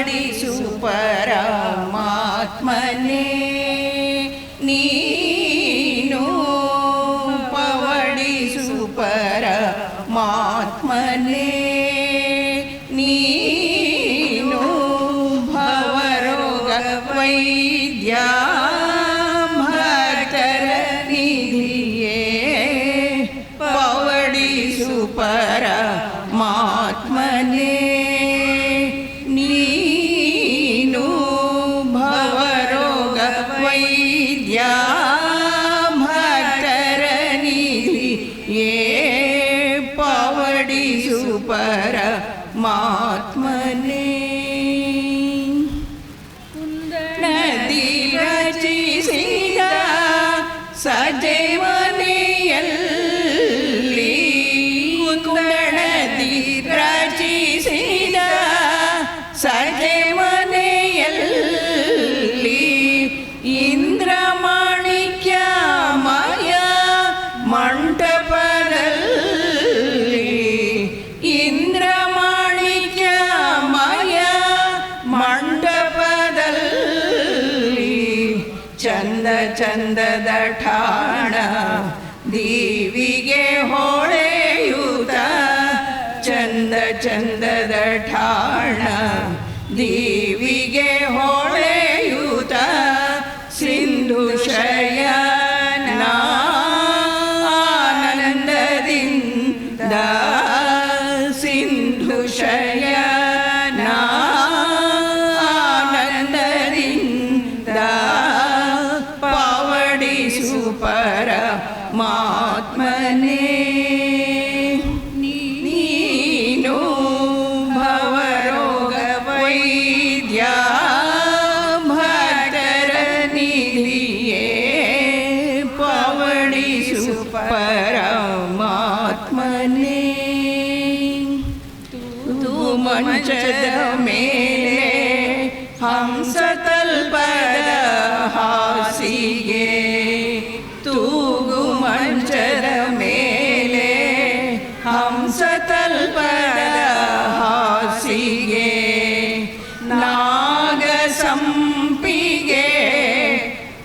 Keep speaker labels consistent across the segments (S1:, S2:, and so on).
S1: ಪವಡಿಸು ಪರಮಾತ್ಮನೇ ನೀನು ಪವಡಿಸು ಪರಮಾತ್ಮನೇ ನೀನು ಭವರೋಗ ವೈದ್ಯ ಭಕ್ತರ ನಿಧಿಯೇ ಪವಡಿಸು ಪರಮಾತ್ಮನೇ ನೀನು ಭವರೋಗ ವೈದ್ಯ ಭಕ್ತರ ನಿಧಿಯೇ ಪವಡಿಸು ಪರಮಾತ್ಮನೇ ನದಿ ರಚಿಸಿದ ಸಜೆ ಮನೆಯಲ್ಲಿ ನದಿ ರಚಿಸಿದ ಸಜೆ ಮನೆಯಲ್ಲಿ ಇಂದ್ರಮಾಣಿಕ್ಯಮಯ ಮಂಟಪದಲ್ಲಿ ಇಂದ್ರಮಾಣಿಕ್ಯಮಯ ಮಂಟಪದಲ್ಲಿ ಚಂದ ಚಂದದ ಠಾಣ ದೀವಿಗೆ ಹೊಳೆಯುತ್ತ ಚಂದ ಚಂದದ ಠಾಣ ದೀವಿಗೆ ಹೊಳೆಯುತ್ತ ಸಿಂಧು ಶಯನ ಆನಂದದಿಂದ ಸಿಂಧು ಶಯನ ಆನಂದದಿಂದ ಪವಡಿಸು ಪರಮಾತ್ಮನೇ ನೀನು ಭವರೋಗ ವೈದ್ಯ ಭಕ್ತರ ನಿಧಿಯೇ ಪವಡಿಸು ಪರಮಾತ್ಮನೇ ತು ಮಂಚದ ಮೇಲೆ ಹಂಸ ತಲ್ಪದ ಹಾಸಿಗೆ ತೂಗು ಮಂಚದ ಮೇಲೆ ಹಂಸ ತಲ್ಪದ ಹಾಸಿಗೆ ನಾಗ ಸಂಪಿಗೆ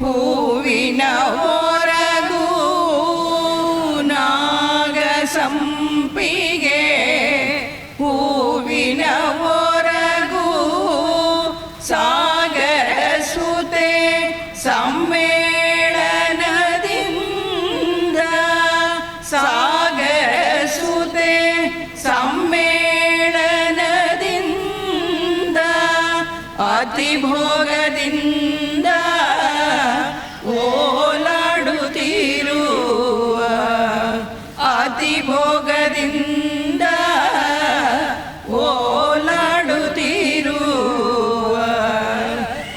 S1: ಹೂವಿನ ಹೊರಗು ನಾಗ ಸಂಪಿಗೆ ಹೂವಿನ ಹೊರಗು ಸಾಗರ ಸುತೆ ಸಮ್ಮೇಳನದಿಂದ ಸಾಗರ ಸುತೆ ಸಮ್ಮೇಳನದಿಂದ ಅತಿ ಭೋಗದಿಂದ ಓಲಾಡುತ್ತಿರುವ ಅತಿ ಭೋಗದಿಂದ ಓಲಾಡುತ್ತಿರುವ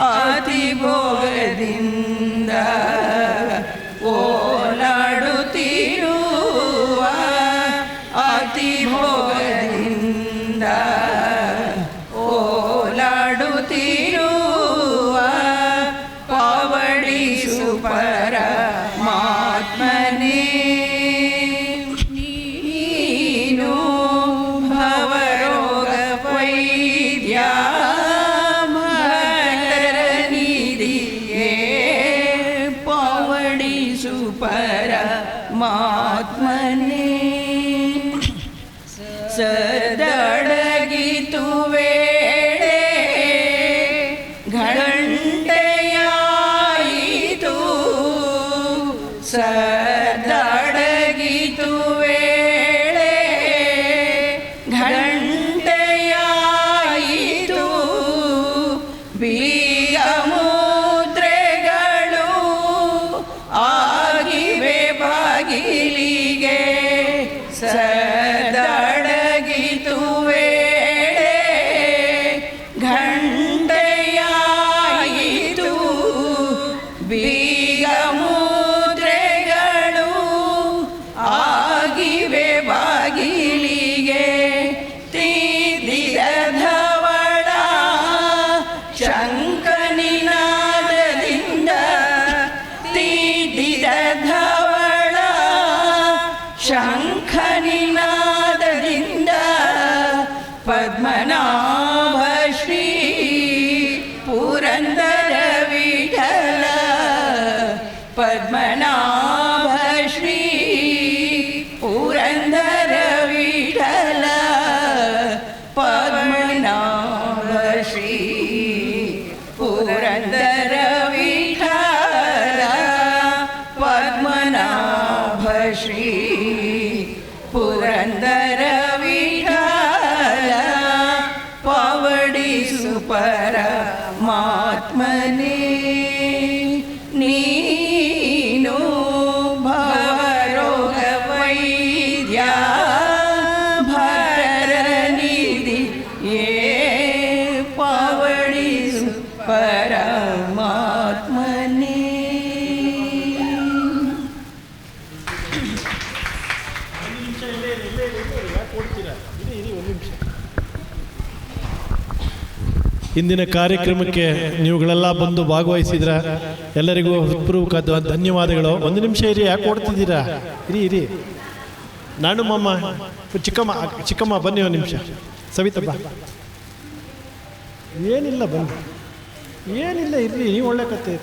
S1: ಅತಿ ಭೋಗದಿಂದ ಓಲಾಡುತ್ತಿರುವ ಅತಿ ಭೋಗದಿಂದ ಓಲಾಡುತ್ತಿರುವ ಶ್ರೀ ಪುರಂದರ ವಿಠಲ ಪದ್ಮನಾಭ ಶ್ರೀ ಪುರಂದರ ವಿಠಲ ಪವಡಿಸು ಪರಮಾತ್ಮನೇ ನೀನು ಭವರೋಗ ವೈದ್ಯ ಭರ ನಿಧಿ ಏ ಪವಡಿಸು ಪರಮಾತ್ಮನೇ.
S2: ಇಂದಿನ ಕಾರ್ಯಕ್ರಮಕ್ಕೆ ನೀವುಗಳೆಲ್ಲ ಬಂದು ಭಾಗವಹಿಸಿದ್ರ ಎಲ್ಲರಿಗೂ ಹೃತ್ಪೂರ್ವಕ ಧನ್ಯವಾದಗಳು. ಒಂದು ನಿಮಿಷ ಇರಿ, ಯಾಕೆ ಓಡ್ತಿದ್ದೀರಾ? ಇರಿ ಇರಿ, ನಾನು ಮಮ್ಮ ಚಿಕ್ಕಮ್ಮ ಬನ್ನಿ ಒಂದು ನಿಮಿಷ. ಸವಿತಾ ಬಾ. ಏನಿಲ್ಲ ಬನ್ನಿ, ಏನಿಲ್ಲ ಇರ್ರಿ, ನೀವು ಒಳ್ಳೆ ಕತೆ.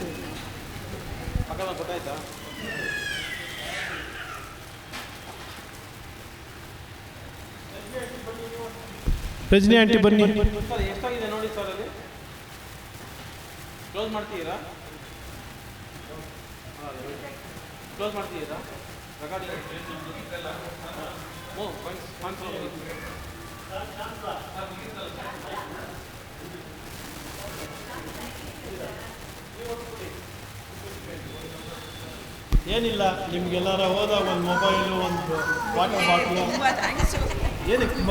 S2: ರಜನಿ ಆಂಟಿ ಬನ್ನಿ.
S3: ಎಷ್ಟಾಗಿದೆ ನೋಡಿ ಸರ್, ಅಲ್ಲಿ ಕ್ಲೋಸ್ ಮಾಡ್ತೀರಾ? ಕ್ಲೋಸ್ ಮಾಡ್ತೀರಾ ರೆಕಾರ್ಡಿಂಗ್?
S2: ಏನಿಲ್ಲ, ನಿಮ್ಗೆಲ್ಲಾರ ಹೋದಾಗ ಒಂದು ಮೊಬೈಲು, ಒಂದು ವಾಟರ್ ಬಾಟ್ಲು, ಏನಕ್ಕೆ ತುಂಬ